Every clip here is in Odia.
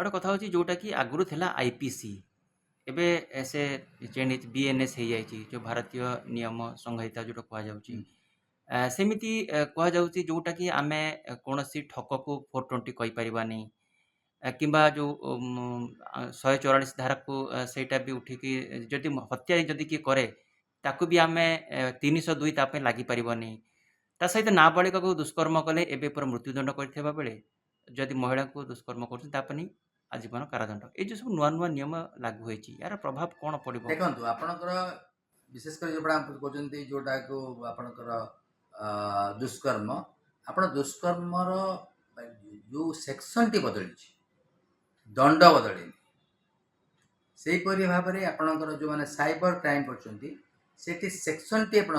ଆଉ ଗୋଟେ କଥା ହେଉଛି ଯେଉଁଟାକି ଆଗରୁ ଥିଲା ଆଇପିସି, ଏବେ ସେ ଚେଞ୍ଜ ବିଏନ୍ଏସ୍ ହେଇଯାଇଛି, ଯେଉଁ ଭାରତୀୟ ନିୟମ ସଂହିତା ଯେଉଁଟା କୁହାଯାଉଛି। ସେମିତି କୁହାଯାଉଛି ଯେଉଁଟାକି ଆମେ କୌଣସି ଠକକୁ 420 କହିପାରିବାନି, କିମ୍ବା ଯେଉଁ 144 ଧାରାକୁ ସେଇଟା ବି ଉଠିକି ଯଦି ହତ୍ୟା ଯଦି କିଏ କରେ ତାକୁ ବି ଆମେ 302 ତା ପାଇଁ ଲାଗିପାରିବନି। ତା ସହିତ ନାବାଳିକାକୁ ଦୁଷ୍କର୍ମ କଲେ ଏବେ ପୁରା ମୃତ୍ୟୁଦଣ୍ଡ କରିଥିବା ବେଳେ ଯଦି ମହିଳାଙ୍କୁ ଦୁଷ୍କର୍ମ କରୁଛନ୍ତି ତା ପାଇଁ ଆଜୀବନ କାରାଦଣ୍ଡ। ଏଇ ଯେଉଁ ସବୁ ନୂଆ ନୂଆ ନିୟମ ଲାଗୁ ହୋଇଛି, ଏହାର ପ୍ରଭାବ କ'ଣ ପଡ଼ିବ? ଦେଖନ୍ତୁ ଆପଣଙ୍କର ବିଶେଷ କରି ଯେଉଁଟା ଆପଣ କହୁଛନ୍ତି ଯେଉଁଟାକୁ ଆପଣଙ୍କର ଦୁଷ୍କର୍ମ, ଆପଣ ଦୁଷ୍କର୍ମର ଯେଉଁ ସେକ୍ସନଟି ବଦଳିଛି, ଦଣ୍ଡ ବଦଳିନି। ସେହିପରି ଭାବରେ ଆପଣଙ୍କର ଯେଉଁମାନେ ସାଇବର କ୍ରାଇମ୍ କରୁଛନ୍ତି ସେଠି ସେକ୍ସନଟି ଆପଣ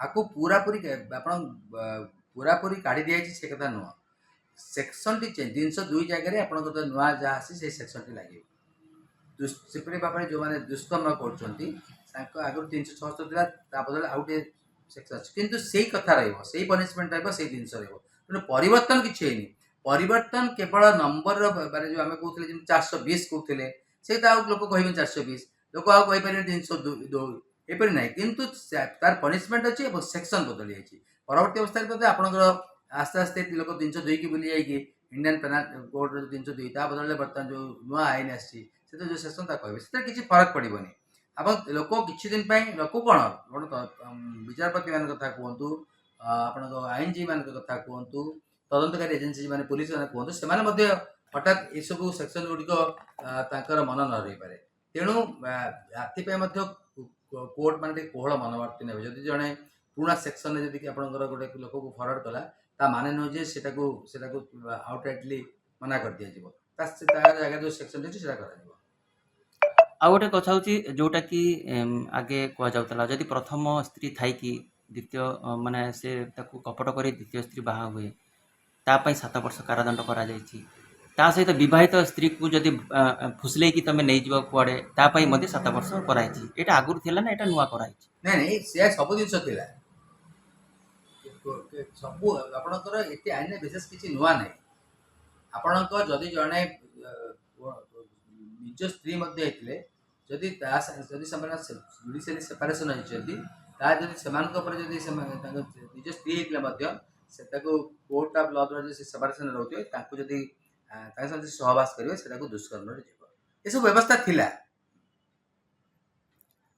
ଆକୁ ପୁରାପୁରି ଆପଣ ପୁରାପୁରି କାଢ଼ି ଦିଆଯାଇଛି ସେ କଥା ନୁହଁ। ସେକ୍ସନଟି ଚେଞ୍ଜ, 302 ଜାଗାରେ ଆପଣଙ୍କର ନୂଆ ଯାହା ଆସି ସେଇ ସେକ୍ସନଟି ଲାଗିବ। ସେପରି ଭାବରେ ଯେଉଁମାନେ ଦୁଷ୍କର୍ମ କରୁଛନ୍ତି ତାଙ୍କ ଆଗରୁ 376 ଥିଲା, ତା ବଦଳରେ ଆଉ ଗୋଟେ ସେକ୍ସନ ଅଛି, କିନ୍ତୁ ସେଇ କଥା ରହିବ, ସେଇ ପନିସମେଣ୍ଟ ରହିବ, ସେଇ ଜିନିଷ ରହିବ। ତେଣୁ ପରିବର୍ତ୍ତନ କିଛି ହେଇନି। ପରିବର୍ତ୍ତନ କେବଳ ନମ୍ବରର ମାନେ ଯେଉଁ ଆମେ କହୁଥିଲେ ଯେମିତି 420 କହୁଥିଲେ, ସେଇଟା ଆଉ ଲୋକ କହିବେନି 420, ଲୋକ ଆଉ କହିପାରିବେନି 302 ଏପରି ନାହିଁ। କିନ୍ତୁ ତାର ପନିସମେଣ୍ଟ ଅଛି ଏବଂ ସେକ୍ସନ ବଦଳି ଯାଇଛି। ପରବର୍ତ୍ତୀ ଅବସ୍ଥାରେ ବୋଧେ ଆପଣଙ୍କର ଆସ୍ତେ ଆସ୍ତେ ଲୋକ 302 ବୁଲି ଯାଇକି ଇଣ୍ଡିଆନ୍ ପେନାଲ କୋଡର 302 ତା ବଦଳରେ ବର୍ତ୍ତମାନ ଯେଉଁ ନୂଆ ଆଇନ ଆସିଛି ସେଥିରେ ଯେଉଁ ସେକ୍ସନ ତା କହିବେ, ସେଥିରେ କିଛି ଫରକ ପଡ଼ିବନି। ଆପଣ ଲୋକ କିଛି ଦିନ ପାଇଁ ଲୋକ କ'ଣ ବିଚାରପତି ମାନଙ୍କ କଥା କୁହନ୍ତୁ, ଆପଣଙ୍କ ଆଇନଜୀବୀ ମାନଙ୍କ କଥା କୁହନ୍ତୁ, ତଦନ୍ତକାରୀ ଏଜେନ୍ସି ମାନେ ପୋଲିସ ମାନେ କୁହନ୍ତୁ, ସେମାନେ ମଧ୍ୟ ହଠାତ୍ ଏସବୁ ସେକ୍ସନ ଗୁଡ଼ିକ ତାଙ୍କର ମନ ନ ରହିପାରେ। ତେଣୁ ଏଥିପାଇଁ ମଧ୍ୟ କୋର୍ଟ ମାନେ ଟିକେ କୋହଳ ମନୋବର୍ତ୍ତି ନେବେ। ଯଦି ଜଣେ ପୁରୁଣା ସେକ୍ସନରେ ଯଦି ଆପଣଙ୍କର ଗୋଟେ ଲୋକକୁ ଫରୱାର୍ଡ କଲା, ତା ମାନେ ନୁହେଁ ଯେ ସେଟାକୁ ଆଉଟରାଇଟଲି ମନା କରିଦିଆଯିବ। ତା ଜାଗାରେ ଯେଉଁ ସେକ୍ସନଟି ଅଛି ସେଟା କରାଯିବ। ଆଉ ଗୋଟେ କଥା ହେଉଛି ଯେଉଁଟାକି ଆଗେ କୁହାଯାଉଥିଲା, ଯଦି ପ୍ରଥମ ସ୍ତ୍ରୀ ଥାଇକି ଦ୍ୱିତୀୟ ମାନେ ସେ ତାକୁ କପଟ କରି ଦ୍ୱିତୀୟ ସ୍ତ୍ରୀ ବାହା ହୁଏ, ତା ପାଇଁ 7 ବର୍ଷ କାରାଦଣ୍ଡ କରାଯାଇଛି। ତା ସହିତ ବିବାହିତ ସ୍ତ୍ରୀକୁ ଯଦି ଫୁସଲେଇକି ତମେ ନେଇଯିବ କୁଆଡ଼େ, ତା ପାଇଁ ମଧ୍ୟ 7 ବର୍ଷ କରାଯାଇଛି। ଏଇଟା ଆଗରୁ ଥିଲା ନା ଏଇଟା ନୂଆ କରାଯାଇଛି? ନାଇଁ ନାଇଁ, ସେ ସବୁ ଜିନିଷ ଥିଲା। ସବୁ ଆପଣଙ୍କର ଏଠି ଆଇନରେ ବିଶେଷ କିଛି ନୂଆ ନାହିଁ। ଆପଣଙ୍କ ଯଦି ଜଣେ ନିଜ ସ୍ତ୍ରୀ ମଧ୍ୟ ହେଇଥିଲେ, ଯଦି ସେମାନେ ଜୁଡ଼ିସିଆଲି ସେପାରେସନ୍ ହେଇଛନ୍ତି, ତାହା ଯଦି ସେମାନଙ୍କ ଉପରେ ଯଦି ସେମାନେ ତାଙ୍କ ନିଜ ସ୍ତ୍ରୀ ହେଇଥିଲେ ମଧ୍ୟ ସେ ତାକୁ କୋର୍ଟ ଅଫ୍ ଲ ଦ୍ୱାରା ଯଦି ସେପାରେସନ୍ ରହୁଥିବେ, ତାଙ୍କୁ ଯଦି ତାଙ୍କ ସାଙ୍ଗେ ସହବାସ କରିବେ ସେଟାକୁ ଦୁଷ୍କର୍ମରେ ଯିବ। ଏସବୁ ବ୍ୟବସ୍ଥା ଥିଲା।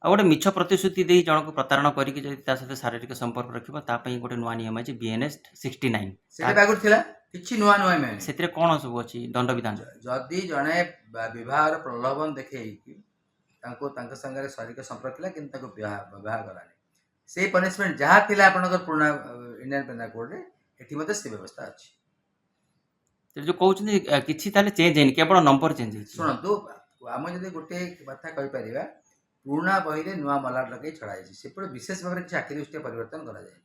ଆଉ ଗୋଟେ ମିଛ ପ୍ରତିଶ୍ରୁତି ଦେଇ ଜଣକୁ ପ୍ରତାରଣା କରିକି ଯଦି ତା ସହିତ ଶାରୀରିକ ସମ୍ପର୍କ ରଖିବ, ତା ପାଇଁ ଗୋଟେ ନୂଆ ନିୟମ ଅଛି ବିଏନ୍ଏସ୍ 69। ସେଟା ବି ଆଗରୁ ଥିଲା, କିଛି ନୂଆ ନୁହେଁ। ସେଥିରେ କ'ଣ ସବୁ ଅଛି ଦଣ୍ଡବିଧାନ? ଯଦି ଜଣେ ବିବାହର ପ୍ରଲୋଭନ ଦେଖେଇକି ତାଙ୍କୁ ତାଙ୍କ ସାଙ୍ଗରେ ଶାରୀରିକ ସମ୍ପର୍କ ଥିଲା କିନ୍ତୁ ତାଙ୍କୁ ବିବାହ କଲାନି, ସେଇ ପନିସମେଣ୍ଟ ଯାହା ଥିଲା ଆପଣଙ୍କର ପୁରୁଣା ଇଣ୍ଡିଆନ୍ ପେନାଲ କୋଡରେ, ଏଠି ମଧ୍ୟ ସେ ବ୍ୟବସ୍ଥା ଅଛି। ଯେଉଁ କହୁଛନ୍ତି କିଛି ତାହେଲେ ଚେଞ୍ଜ ହେଇନି, କେବଳ ନମ୍ବର ଚେଞ୍ଜ ହେଇଛି। ଶୁଣନ୍ତୁ, ଆମେ ଯଦି ଗୋଟେ କଥା କହିପାରିବା, ପୁରୁଣା ବହିରେ ନୂଆ ମଲାଟ ଲଗାଇ ଛଡ଼ା ହେଇଛି, ସେପଟେ ବିଶେଷ ଭାବରେ କିଛି ଆଖି ଦୃଷ୍ଟିଆ ପରିବର୍ତ୍ତନ କରାଯାଏ।